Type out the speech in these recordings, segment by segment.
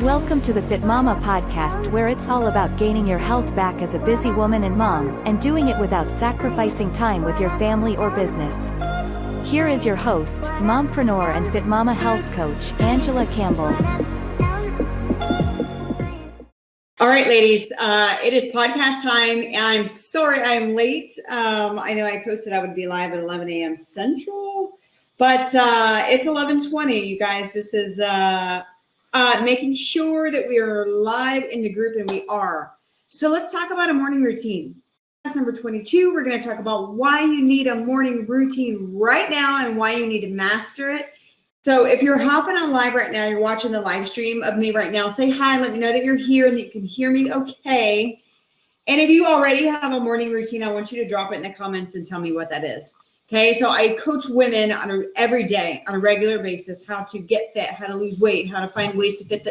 Welcome to the Fitmama podcast, where it's all about gaining your health back as a busy woman and mom, and doing it without sacrificing time with your family or business. Here is your host, mompreneur and Fitmama health coach, Angela Campbell. All right, ladies, it is podcast time, and I'm sorry I'm late. I know I posted I would be live at 11 a.m. Central, but it's 11:20, you guys. This is making sure that we are live in the group, and we are. So let's talk about a morning routine. That's number 22. We're going to talk about why you need a morning routine right now and why you need to master it. So if you're hopping on live right now, you're watching the live stream of me right now, say hi, let me know that you're here and that you can hear me okay. And if you already have a morning routine, I want you to drop it in the comments and tell me what that is. Okay, so I coach women every day on a regular basis, how to get fit, how to lose weight, how to find ways to fit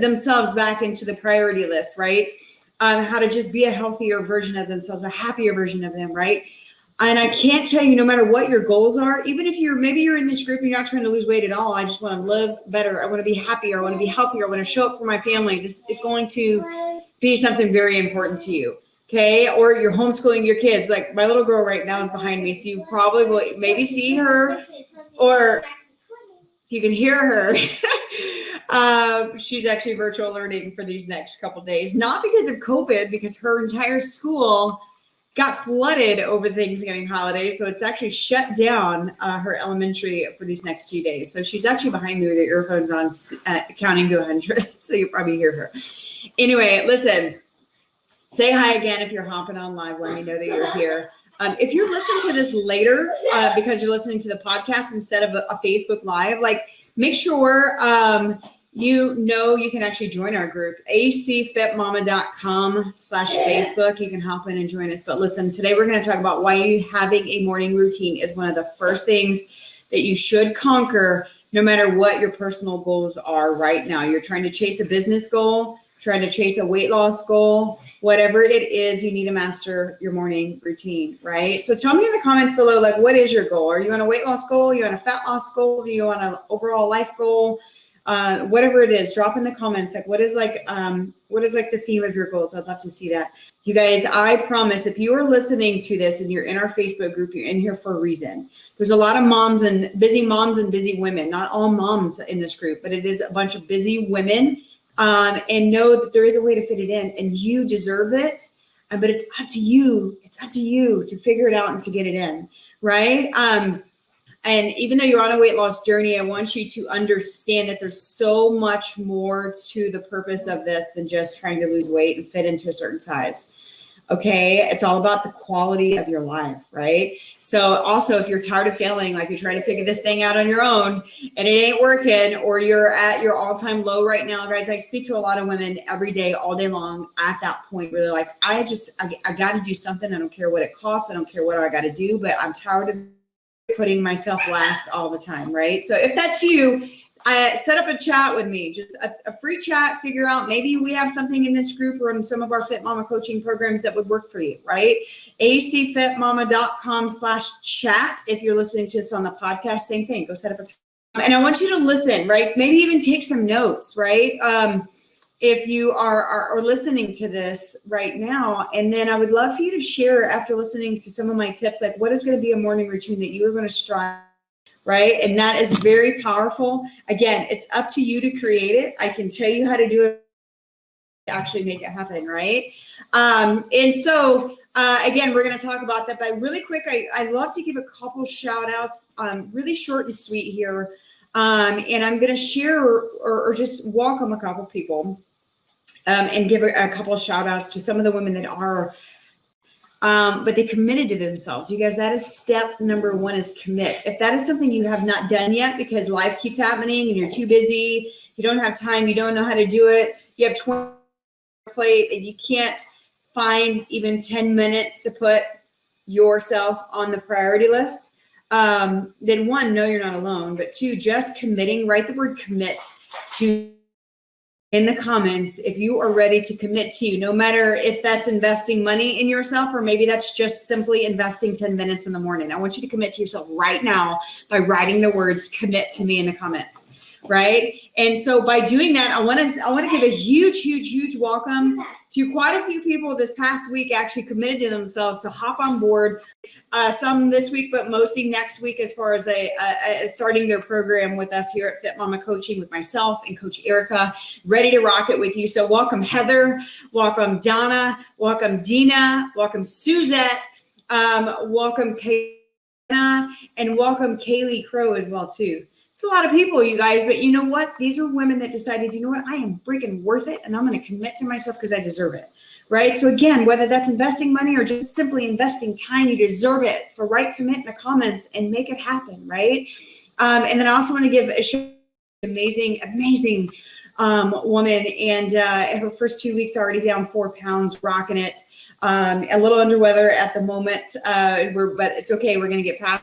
themselves back into the priority list, right? How to just be a healthier version of themselves, a happier version of them, right? And I can't tell you, no matter what your goals are, even if maybe you're in this group and you're not trying to lose weight at all, I just want to live better, I want to be happier, I want to be healthier, I want to show up for my family. This is going to be something very important to you. Okay, or you're homeschooling your kids. Like my little girl right now is behind me, so you probably will maybe see her, or you can hear her. She's actually virtual learning for these next couple of days, not because of COVID, because her entire school got flooded over the Thanksgiving holiday, so it's actually shut down her elementary for these next few days. So she's actually behind me with her earphones on, counting to 100. So you'll probably hear her. Anyway, listen. Say hi again if you're hopping on live. Let me know that you're here. If you're listening to this later because you're listening to the podcast instead of a Facebook Live, make sure you can actually join our group, acfitmama.com/Facebook. You can hop in and join us. But listen, today we're going to talk about why having a morning routine is one of the first things that you should conquer, no matter what your personal goals are right now. You're trying to chase a business goal, trying to chase a weight loss goal, whatever it is, you need to master your morning routine, right? So tell me in the comments below, what is your goal? Are you on a weight loss goal? Are you on a fat loss goal? Are you on an overall life goal? Whatever it is, drop in the comments. What is the theme of your goals? I'd love to see that. You guys, I promise, if you are listening to this and you're in our Facebook group, you're in here for a reason. There's a lot of moms and busy women, not all moms in this group, but it is a bunch of busy women. And know that there is a way to fit it in, and you deserve it. But it's up to you. It's up to you to figure it out and to get it in, right? And even though you're on a weight loss journey, I want you to understand that there's so much more to the purpose of this than just trying to lose weight and fit into a certain size. Okay, it's all about the quality of your life, right? So also, if you're tired of failing, you're trying to figure this thing out on your own and it ain't working, or you're at your all-time low right now, guys, I speak to a lot of women every day, all day long at that point where they're like, I got to do something. I don't care what it costs. I don't care what I got to do, but I'm tired of putting myself last all the time, right? So if that's you, set up a chat with me, just a free chat, figure out maybe we have something in this group or in some of our Fit Mama coaching programs that would work for you, right? acfitmama.com/chat. If you're listening to us on the podcast, same thing, go set up a time. And I want you to listen, right? Maybe even take some notes, right? If you are listening to this right now, and then I would love for you to share after listening to some of my tips, what is going to be a morning routine that you are going to strive, right? And that is very powerful. Again, it's up to you to create it. I can tell you how to do it, actually make it happen, right? And so, again, we're going to talk about that. But really quick, I love to give a couple shout outs, really short and sweet here. And I'm going to share or just welcome a couple people and give a couple shout outs to some of the women that are but they committed to themselves. You guys, that is step number one, is commit. If that is something you have not done yet because life keeps happening and you're too busy, you don't have time, you don't know how to do it, you have 20 on your plate and you can't find even 10 minutes to put yourself on the priority list, then one, know you're not alone, but two, just committing, write the word commit to in the comments if you are ready to commit to you, no matter if that's investing money in yourself or maybe that's just simply investing 10 minutes in the morning. I want you to commit to yourself right now by writing the words commit to me in the comments. right? And so by doing that, I want to give a huge welcome to quite a few people this past week actually committed to themselves to hop on board. Some this week, but mostly next week, as far as they starting their program with us here at Fitmama Coaching with myself and Coach Erica, ready to rock it with you. So welcome Heather, welcome Donna, welcome Dina, welcome Suzette, welcome Kayna, and welcome Kaylee Crow as well too. It's a lot of people, you guys, but you know what? These are women that decided, you know what? I am freaking worth it, and I'm going to commit to myself because I deserve it, right? So again, whether that's investing money or just simply investing time, you deserve it. So write commit in the comments and make it happen, right? And then I also want to give a shout out to an amazing woman, and her first 2 weeks already down 4 pounds, rocking it. A little under weather at the moment, but it's okay. We're going to get past.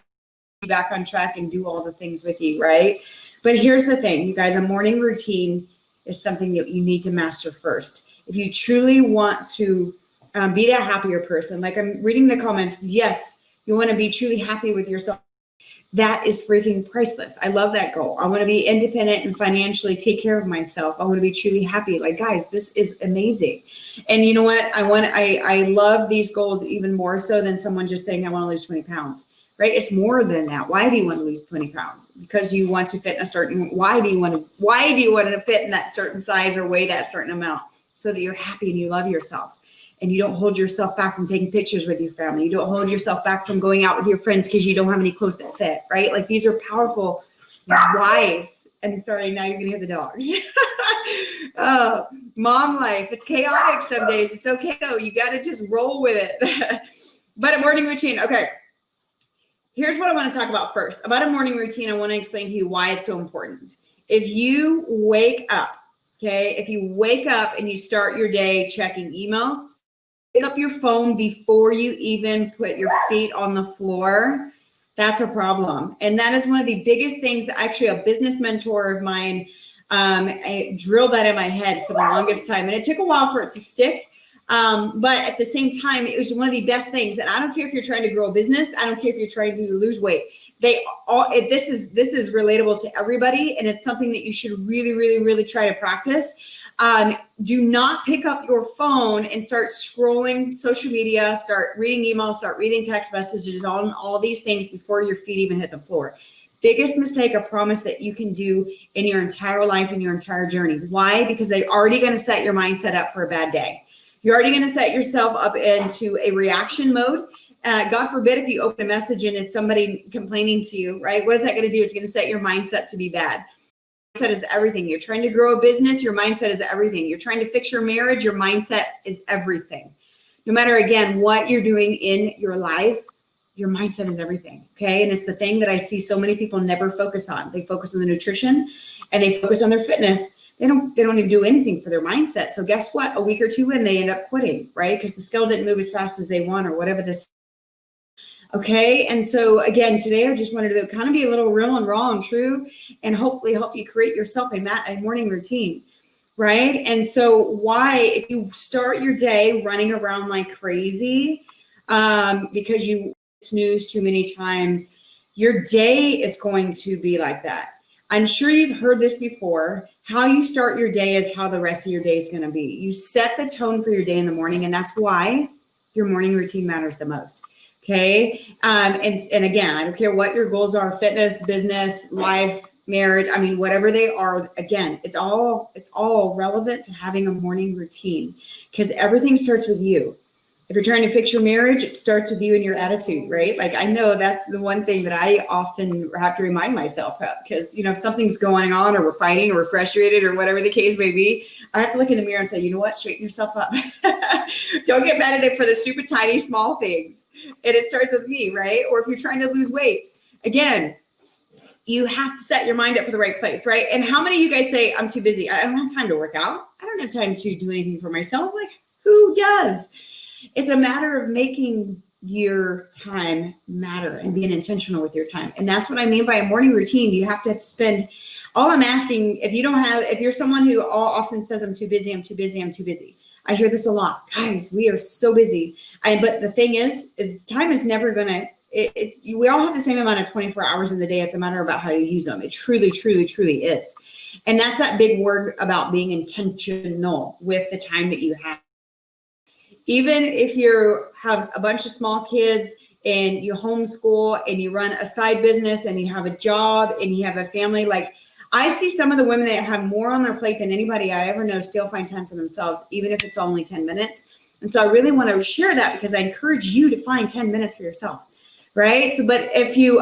Back on track and do all the things with you, right? But here's the thing, you guys, a morning routine is something that you need to master first. If you truly want to be a happier person, like I'm reading the comments, yes, you want to be truly happy with yourself. That is freaking priceless. I love that goal. I want to be independent and financially take care of myself. I want to be truly happy. Like, guys, this is amazing. And you know what? I love these goals even more so than someone just saying, I want to lose 20 pounds. Right? It's more than that. Why do you want to lose 20 pounds? Because you want to fit in a certain, why do you want to fit in that certain size or weigh that certain amount? So that you're happy and you love yourself and you don't hold yourself back from taking pictures with your family. You don't hold yourself back from going out with your friends because you don't have any clothes that fit, right? Like these are powerful whys. And sorry, now you're going to hear the dogs. Oh, mom life. It's chaotic some days. It's okay though. You got to just roll with it. But a morning routine. Okay. Here's what I want to talk about first. About a morning routine, I want to explain to you why it's so important. If you wake up, okay, if you wake up and you start your day checking emails, pick up your phone before you even put your feet on the floor, that's a problem. And that is one of the biggest things that actually a business mentor of mine, I drilled that in my head for the longest time. And it took a while for it to stick. But at the same time, it was one of the best things. And I don't care if you're trying to grow a business. I don't care if you're trying to lose weight. This is relatable to everybody. And it's something that you should really try to practice. Do not pick up your phone and start scrolling social media, start reading emails, start reading text messages on all these things before your feet even hit the floor. Biggest mistake, I promise, that you can do in your entire life and your entire journey. Why? Because they're already going to set your mindset up for a bad day. You're already going to set yourself up into a reaction mode. God forbid if you open a message and it's somebody complaining to you, right? What is that going to do? It's going to set your mindset to be bad. Mindset is everything. You're trying to grow a business, your mindset is everything. You're trying to fix your marriage, your mindset is everything. No matter, again, what you're doing in your life, your mindset is everything, okay? And it's the thing that I see so many people never focus on. They focus on the nutrition and they focus on their fitness. They don't even do anything for their mindset. So guess what? A week or two in, they end up quitting, right? Because the scale didn't move as fast as they want or whatever this. Okay. And so again, today I just wanted to kind of be a little real and raw and true and hopefully help you create yourself a morning routine, right? And so why, if you start your day running around like crazy because you snooze too many times, your day is going to be like that. I'm sure you've heard this before. How you start your day is how the rest of your day is going to be. You set the tone for your day in the morning, and that's why your morning routine matters the most. Okay. And again, I don't care what your goals are, fitness, business, life, marriage. I mean, whatever they are, again, it's all relevant to having a morning routine because everything starts with you. If you're trying to fix your marriage, it starts with you and your attitude, right? Like I know that's the one thing that I often have to remind myself of because, you know, if something's going on or we're fighting or we're frustrated or whatever the case may be, I have to look in the mirror and say, you know what, straighten yourself up. Don't get mad at it for the stupid, tiny, small things. And it starts with me, right? Or if you're trying to lose weight, again, you have to set your mind up for the right place, right? And how many of you guys say, I'm too busy. I don't have time to work out. I don't have time to do anything for myself. Like, who does? It's a matter of making your time matter and being intentional with your time. And that's what I mean by a morning routine. You have to spend, all I'm asking, if you're someone who often says, I'm too busy, I'm too busy, I'm too busy. I hear this a lot. Guys, we are so busy. But the thing is time is never going to, we all have the same amount of 24 hours in the day. It's a matter about how you use them. It truly, truly, truly is. And that's that big word about being intentional with the time that you have. Even if you have a bunch of small kids and you homeschool and you run a side business and you have a job and you have a family, like I see some of the women that have more on their plate than anybody I ever know still find time for themselves, even if it's only 10 minutes. And so I really want to share that because I encourage you to find 10 minutes for yourself, right? So, but if you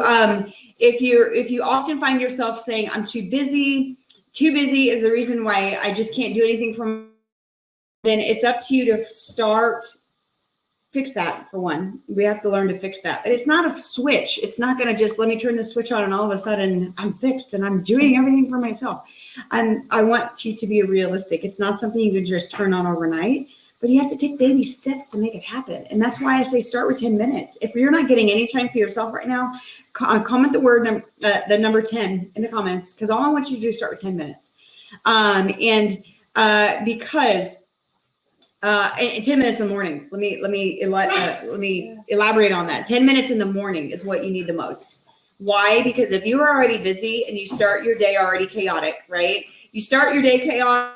often find yourself saying, I'm too busy is the reason why I just can't do anything for me, then it's up to you to fix that. For one, we have to learn to fix that. But it's not a switch. It's not going to just let me turn the switch on and all of a sudden I'm fixed and I'm doing everything for myself. I want you to be realistic. It's not something you can just turn on overnight, but you have to take baby steps to make it happen. And that's why I say start with 10 minutes. If you're not getting any time for yourself right now, comment the number 10 in the comments, because all I want you to do is start with 10 minutes. Because 10 minutes in the morning. Let me elaborate on that. 10 minutes in the morning is what you need the most. Why? Because if you're already busy and you start your day already chaotic, right? You start your day chaotic,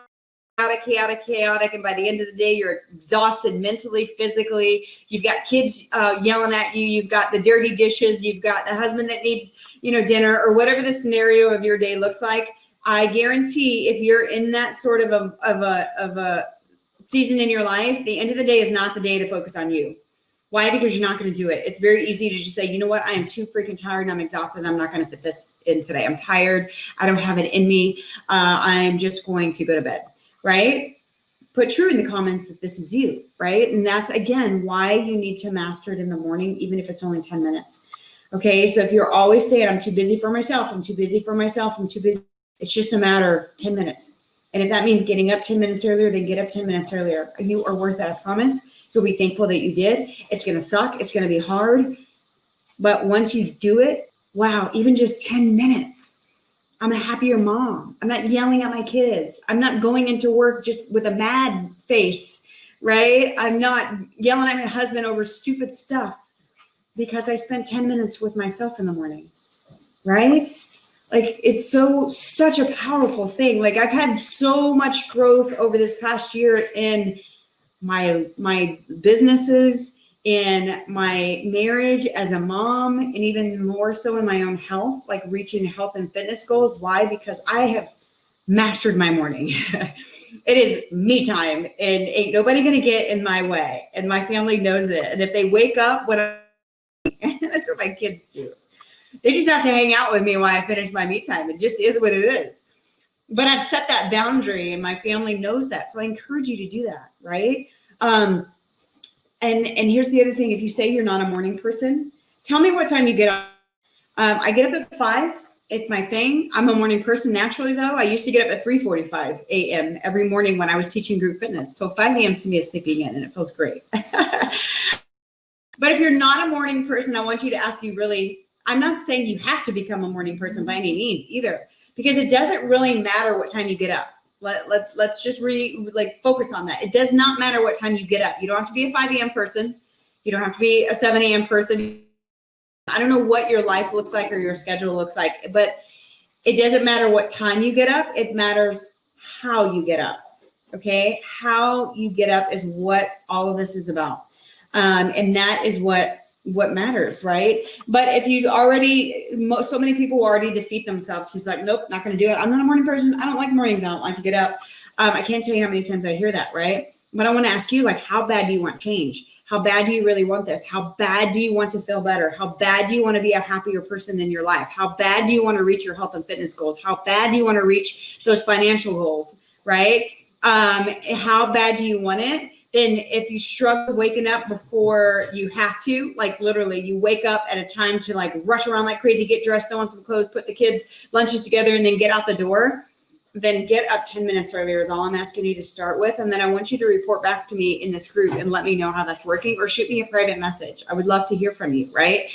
and by the end of the day, you're exhausted mentally, physically. You've got kids yelling at you. You've got the dirty dishes. You've got the husband that needs, dinner, or whatever the scenario of your day looks like. I guarantee if you're in that sort of a season in your life, the end of the day is not the day to focus on you. Why? Because you're not going to do it. It's very easy to just say, you know what? I am too freaking tired and I'm exhausted. And I'm not going to fit this in today. I'm tired. I don't have it in me. I'm just going to go to bed, right? Put true in the comments if this is you, right? And that's, again, why you need to master it in the morning, even if it's only 10 minutes. Okay, so if you're always saying, I'm too busy for myself, I'm too busy for myself, I'm too busy, it's just a matter of 10 minutes. And if that means getting up 10 minutes earlier, then get up 10 minutes earlier. You are worth that, I promise. You'll be thankful that you did. It's going to suck. It's going to be hard. But once you do it, wow, even just 10 minutes, I'm a happier mom. I'm not yelling at my kids. I'm not going into work just with a mad face, right? I'm not yelling at my husband over stupid stuff because I spent 10 minutes with myself in the morning, right? Like, it's such a powerful thing. Like, I've had so much growth over this past year in my businesses, in my marriage as a mom, and even more so in my own health, like reaching health and fitness goals. Why? Because I have mastered my morning. It is me time, and ain't nobody going to get in my way. And my family knows it. And if they wake up when that's what my kids do. They just have to hang out with me while I finish my me time. It just is what it is. But I've set that boundary and my family knows that. So I encourage you to do that, right? And here's the other thing. If you say you're not a morning person, tell me what time you get up. I get up at 5. It's my thing. I'm a morning person naturally, though. I used to get up at 3:45 a.m. every morning when I was teaching group fitness. So 5 a.m. to me is sleeping in, and it feels great. But if you're not a morning person, I want you to ask you really, I'm not saying you have to become a morning person by any means either, because it doesn't really matter what time you get up. Let's just focus on that. It does not matter what time you get up. You don't have to be a 5 a.m. person. You don't have to be a 7 a.m. person. I don't know what your life looks like or your schedule looks like, but it doesn't matter what time you get up. It matters how you get up. Okay? How you get up is what all of this is about. And that is what matters, right? But if you already, so many people already defeat themselves. He's like, nope, not going to do it. I'm not a morning person. I don't like mornings. I don't like to get up. I can't tell you how many times I hear that, right? But I want to ask you, like, how bad do you want change? How bad do you really want this? How bad do you want to feel better? How bad do you want to be a happier person in your life? How bad do you want to reach your health and fitness goals? How bad do you want to reach those financial goals, right? How bad do you want it? Then if you struggle waking up before you have to, like literally you wake up at a time to like rush around like crazy, get dressed, throw on some clothes, put the kids' lunches together, and then get out the door, then get up 10 minutes earlier is all I'm asking you to start with. And then I want you to report back to me in this group and let me know how that's working, or shoot me a private message. I would love to hear from you, right?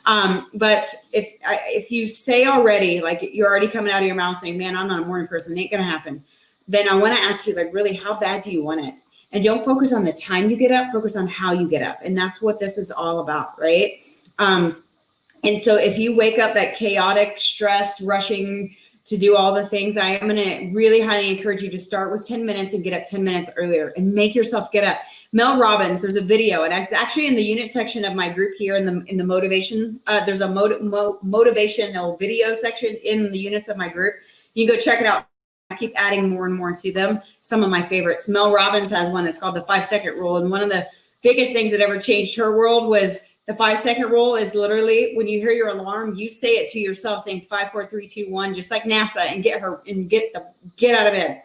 But if you say already, like you're already coming out of your mouth saying, man, I'm not a morning person, it ain't going to happen. Then I want to ask you, like, really, how bad do you want it? And don't focus on the time you get up, focus on how you get up. And that's what this is all about, right? And so if you wake up that chaotic, stressed, rushing, to do all the things. I am going to really highly encourage you to start with 10 minutes and get up 10 minutes earlier and make yourself get up. Mel Robbins, there's a video, and it's actually in the unit section of my group here in the motivation. There's a motivational video section in the units of my group. You can go check it out. I keep adding more and more to them. Some of my favorites. Mel Robbins has one that's called the 5-second rule. And one of the biggest things that ever changed her world was the 5-second rule is literally when you hear your alarm, you say it to yourself saying 5, 4, 3, 2, 1, just like NASA, and get out of bed.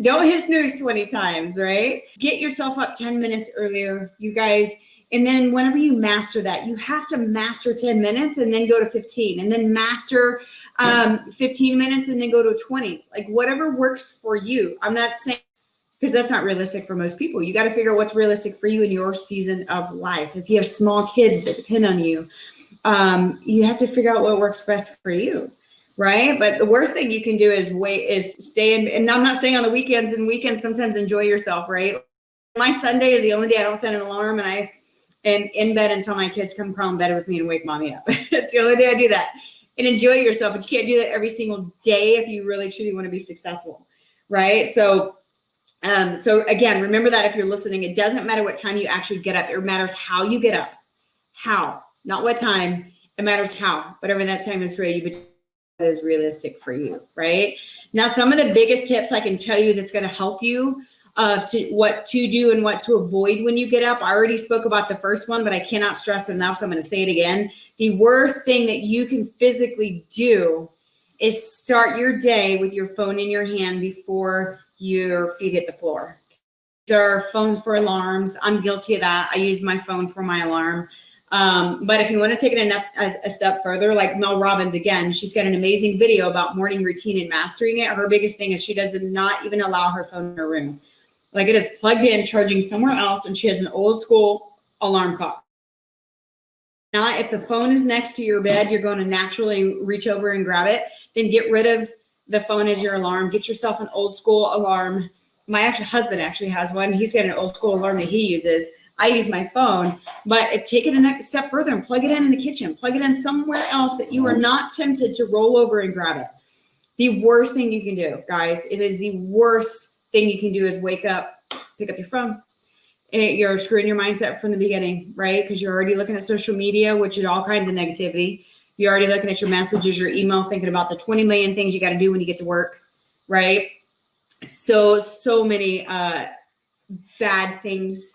Don't hit snooze 20 times, right? Get yourself up 10 minutes earlier, you guys. And then whenever you master that, you have to master 10 minutes and then go to 15 and then master 15 minutes and then go to 20, like whatever works for you. I'm not saying, because that's not realistic for most people. You got to figure out what's realistic for you in your season of life. If you have small kids that depend on you, you have to figure out what works best for you, right? But the worst thing you can do is stay in, and I'm not saying on the weekends, sometimes enjoy yourself, right? My Sunday is the only day I don't set an alarm, and I am in bed until my kids come crawl in bed with me and wake mommy up. It's the only day I do that. And enjoy yourself, but you can't do that every single day if you really truly want to be successful, right? So again, remember that if you're listening, it doesn't matter what time you actually get up. It matters how you get up. How, not what time. It matters how. Whatever that time is for you, but that is realistic for you, right? Now, some of the biggest tips I can tell you that's going to help you to what to do and what to avoid when you get up. I already spoke about the first one, but I cannot stress enough, so I'm going to say it again. The worst thing that you can physically do is start your day with your phone in your hand before your feet hit the floor. There are phones for alarms. I'm guilty of that. I use my phone for my alarm. But if you want to take it a step further, like Mel Robbins, again, she's got an amazing video about morning routine and mastering it. Her biggest thing is she does not even allow her phone in her room. Like it is plugged in, charging somewhere else, and she has an old school alarm clock. Now, if the phone is next to your bed, you're going to naturally reach over and grab it. Then get rid of the phone as your alarm. Get yourself an old school alarm. My husband actually has one. He's got an old school alarm that he uses. I use my phone, but take it a next step further and plug it in the kitchen. Plug it in somewhere else that you are not tempted to roll over and grab it. The worst thing you can do, guys, it is the worst thing you can do is wake up, pick up your phone. You're screwing your mindset from the beginning, right? Because you're already looking at social media, which is all kinds of negativity. You're already looking at your messages, your email, thinking about the 20 million things you got to do when you get to work, right? So many bad things.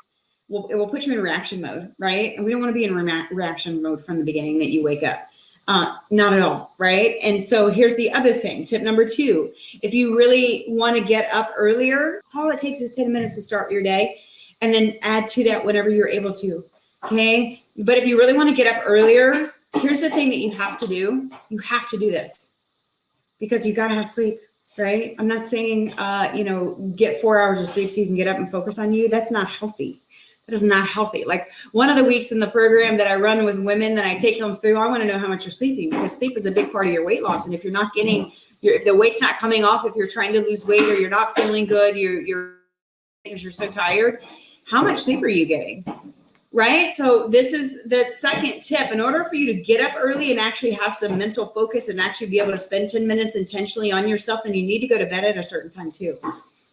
It will put you in reaction mode, right? And we don't want to be in reaction mode from the beginning that you wake up. Not at all, right? And so here's the other thing. Tip number 2, if you really want to get up earlier, all it takes is 10 minutes to start your day, and then add to that whenever you're able to, okay? But if you really want to get up earlier, here's the thing that you have to do. You have to do this because you got to have sleep, right? I'm not saying, get 4 hours of sleep so you can get up and focus on you. That's not healthy. That is not healthy. Like one of the weeks in the program that I run with women that I take them through, I want to know how much you're sleeping because sleep is a big part of your weight loss. And if you're not getting, if the weight's not coming off, if you're trying to lose weight or you're not feeling good, because you're so tired, how much sleep are you getting? Right? So this is the second tip. In order for you to get up early and actually have some mental focus and actually be able to spend 10 minutes intentionally on yourself, then you need to go to bed at a certain time too.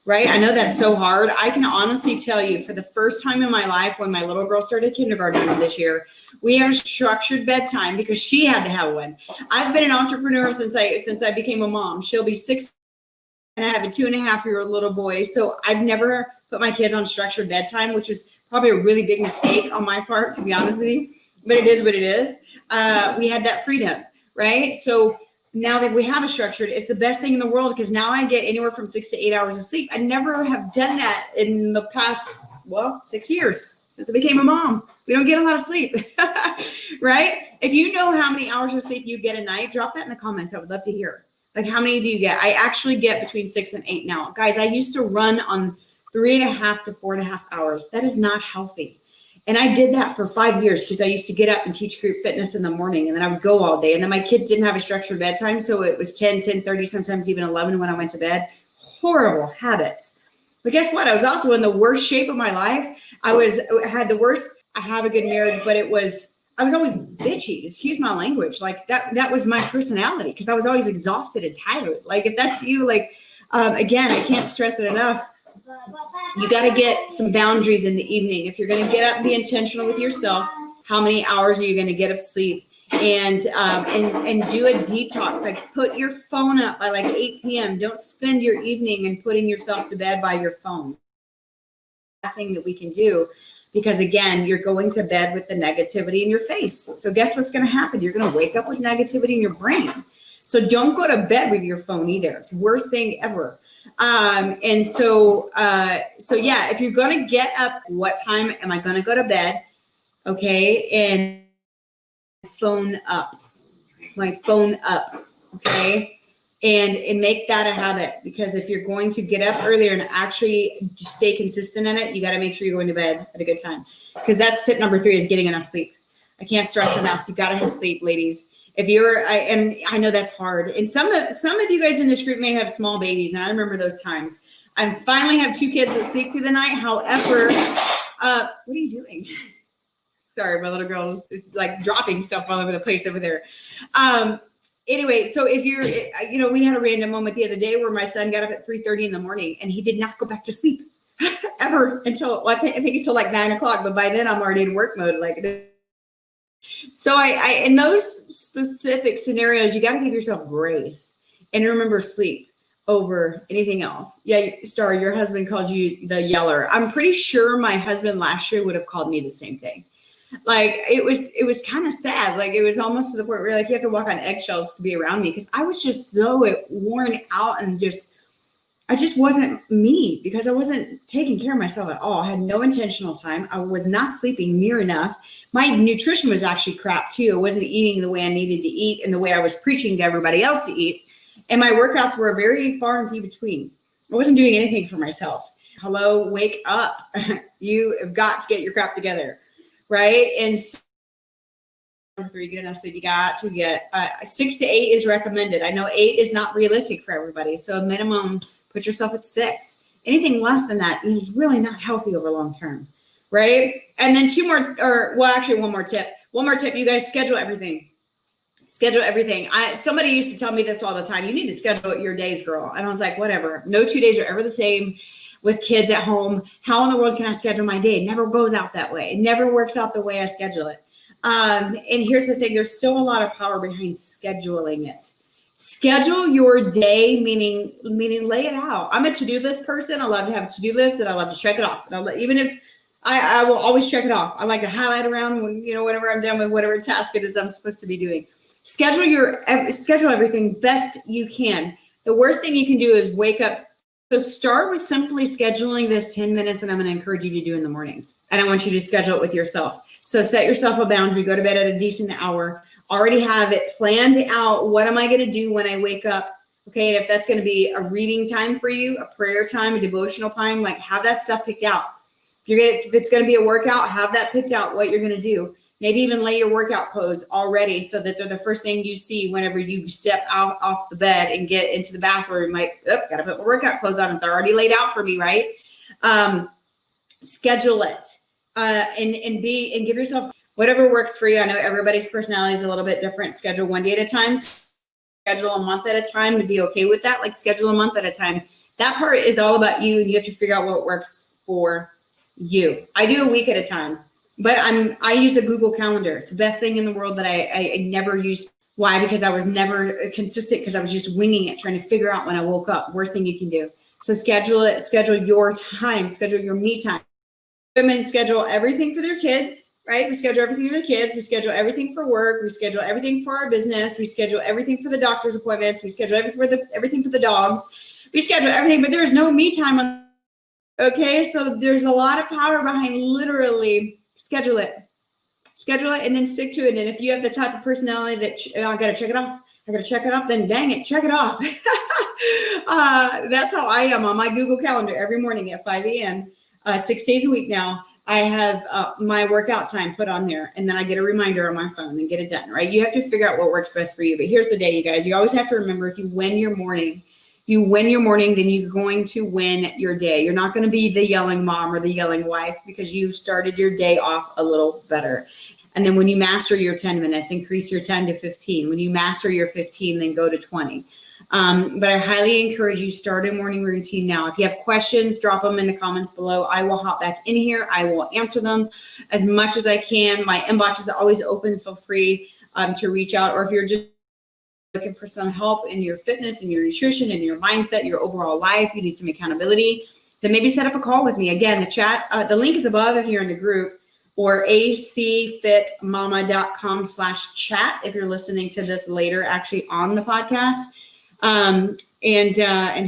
Right? I know that's so hard. I can honestly tell you for the first time in my life, when my little girl started kindergarten this year, we have structured bedtime because she had to have one. I've been an entrepreneur since I became a mom. She'll be 6 and I have a 2.5-year-old little boy. So I've never put my kids on structured bedtime, which was probably a really big mistake on my part, to be honest with you, but it is what it is. We had that freedom, right? So now that we have a structured, it's the best thing in the world because now I get anywhere from 6 to 8 hours of sleep. I never have done that in the past, 6 years since I became a mom. We don't get a lot of sleep, right? If you know how many hours of sleep you get a night, drop that in the comments. I would love to hear. Like, how many do you get? I actually get between 6 and 8 now. Guys, I used to run on 3.5 to 4.5 hours. That is not healthy. And I did that for 5 years because I used to get up and teach group fitness in the morning, and then I would go all day. And then my kids didn't have a structured bedtime, so it was 10, 10:30, sometimes even 11 when I went to bed. Horrible habits. But guess what? I was also in the worst shape of my life. I have a good marriage, but it was I was always bitchy, excuse my language. Like that was my personality, because I was always exhausted and tired. Like if that's you, like, again, I can't stress it enough. You got to get some boundaries in the evening. If you're going to get up, be intentional with yourself. How many hours are you going to get of sleep? And do a detox. Like put your phone up by like 8 p.m. Don't spend your evening and putting yourself to bed by your phone. Thing that we can do, because again, you're going to bed with the negativity in your face. So guess what's going to happen? You're going to wake up with negativity in your brain. So don't go to bed with your phone either. It's the worst thing ever. So yeah, if you're going to get up, what time am I going to go to bed? Okay. And my phone up. Okay. And make that a habit, because if you're going to get up earlier and actually stay consistent in it, you got to make sure you're going to bed at a good time, because that's tip number 3 is getting enough sleep. I can't stress enough. You got to have sleep, ladies. If you're, and I know that's hard. And some of you guys in this group may have small babies, and I remember those times. I finally have 2 kids that sleep through the night. However, what are you doing? Sorry, my little girl's like dropping stuff all over the place over there. Anyway, so if you're, we had a random moment the other day where my son got up at 3:30 in the morning and he did not go back to sleep ever until, I think until like 9 o'clock. But by then I'm already in work mode. So I in those specific scenarios, you got to give yourself grace and remember sleep over anything else. Yeah, Star, your husband calls you the yeller. I'm pretty sure my husband last year would have called me the same thing. Like it was kind of sad. Like it was almost to the point where like you have to walk on eggshells to be around me, because I was just so worn out and I just wasn't me, because I wasn't taking care of myself at all. I had no intentional time. I was not sleeping near enough. My nutrition was actually crap too. I wasn't eating the way I needed to eat and the way I was preaching to everybody else to eat. And my workouts were very far and few between. I wasn't doing anything for myself. Hello, wake up. You have got to get your crap together. Right. And so after you get enough sleep, you got to get 6 to 8 is recommended. I know 8 is not realistic for everybody. So minimum, put yourself at 6. Anything less than that is really not healthy over long term. Right. And then one more tip. You guys, schedule everything. Schedule everything. Somebody used to tell me this all the time. You need to schedule your days, girl. And I was like, whatever. No 2 days are ever the same. With kids at home, how in the world can I schedule my day? It never goes out that way. It never works out the way I schedule it. And here's the thing, there's still a lot of power behind scheduling it. Schedule your day, meaning lay it out. I'm a to-do list person. I love to have a to-do list and I love to check it off. And even if I will always check it off. I like to highlight around when, whenever I'm done with whatever task it is I'm supposed to be doing. Schedule everything best you can. The worst thing you can do is wake up. So start with simply scheduling this 10 minutes that I'm going to encourage you to do in the mornings. And I want you to schedule it with yourself. So set yourself a boundary, go to bed at a decent hour, already have it planned out. What am I going to do when I wake up? Okay. And if that's going to be a reading time for you, a prayer time, a devotional time, like have that stuff picked out. If it's going to be a workout, have that picked out what you're going to do. Maybe even lay your workout clothes already so that they're the first thing you see whenever you step out off the bed and get into the bathroom. Like, got to put my workout clothes on. They're already laid out for me, right? Schedule it and give yourself whatever works for you. I know everybody's personality is a little bit different. Schedule 1 day at a time. Schedule a month at a time to be okay with that. Like schedule a month at a time. That part is all about you, and you have to figure out what works for you. I do a week at a time. But I use a Google Calendar. It's the best thing in the world that I never used. Why? Because I was never consistent, because I was just winging it, trying to figure out when I woke up. Worst thing you can do. So schedule it. Schedule your time. Schedule your me time. Women schedule everything for their kids, right? We schedule everything for the kids. We schedule everything for work. We schedule everything for our business. We schedule everything for the doctor's appointments. We schedule everything for the dogs. We schedule everything, but there's no me time. Okay, so there's a lot of power behind literally. Schedule it, and then stick to it. And if you have the type of personality that I got to check it off, then dang it, check it off. That's how I am on my Google Calendar every morning at 5 a.m. 6 days a week now. I have my workout time put on there, and then I get a reminder on my phone and get it done, right? You have to figure out what works best for you. But here's the day, you guys. You always have to remember, if you win your morning, then you're going to win your day. You're not going to be the yelling mom or the yelling wife, because you started your day off a little better. And then when you master your 10 minutes, increase your 10 to 15. When you master your 15, then go to 20. But I highly encourage you, start a morning routine now. If you have questions, drop them in the comments below. I will hop back in here. I will answer them as much as I can. My inbox is always open. Feel free to reach out. Or if you're just looking for some help in your fitness and your nutrition and your mindset, your overall life, you need some accountability, then maybe set up a call with me. Again, the link is above if you're in the group, or acfitmama.com/chat if you're listening to this later, actually on the podcast. And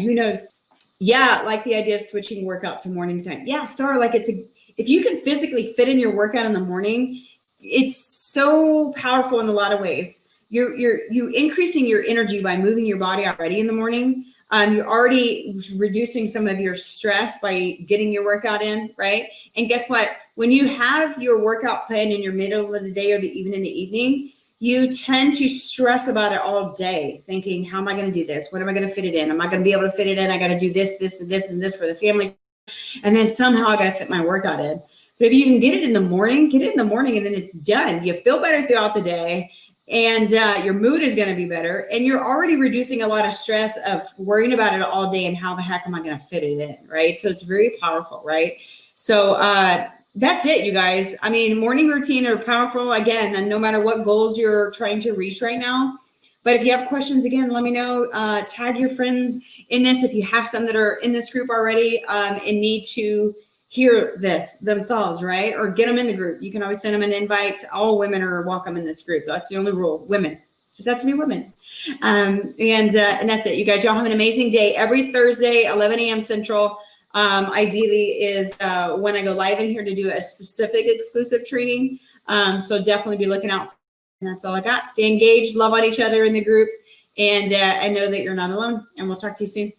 who knows? Yeah, like the idea of switching workout to morning time. Yeah, if you can physically fit in your workout in the morning, it's so powerful in a lot of ways. You increasing your energy by moving your body already in the morning. You're already reducing some of your stress by getting your workout in, right? And guess what? When you have your workout planned in your middle of the day or even in the evening, you tend to stress about it all day, thinking, how am I going to do this? When am I going to fit it in? Am I going to be able to fit it in? I got to do this, this, and this, and this for the family. And then somehow I got to fit my workout in. But if you can get it in the morning, get it in the morning, and then it's done. You feel better throughout the day, and your mood is going to be better. And you're already reducing a lot of stress of worrying about it all day and how the heck am I going to fit it in, right? So it's very powerful, right? So that's it, you guys. I mean, morning routine are powerful, again, and no matter what goals you're trying to reach right now. But if you have questions, again, let me know. Tag your friends in this if you have some that are in this group already and need to hear this themselves, right? Or get them in the group. You can always send them an invite. All women are welcome in this group. That's the only rule. Women. Just have to be women. And that's it, you guys. Y'all have an amazing day. Every Thursday, 11 a.m. Central, ideally is when I go live in here to do a specific exclusive training. So definitely be looking out. And that's all I got. Stay engaged, love on each other in the group, and know that you're not alone. And we'll talk to you soon.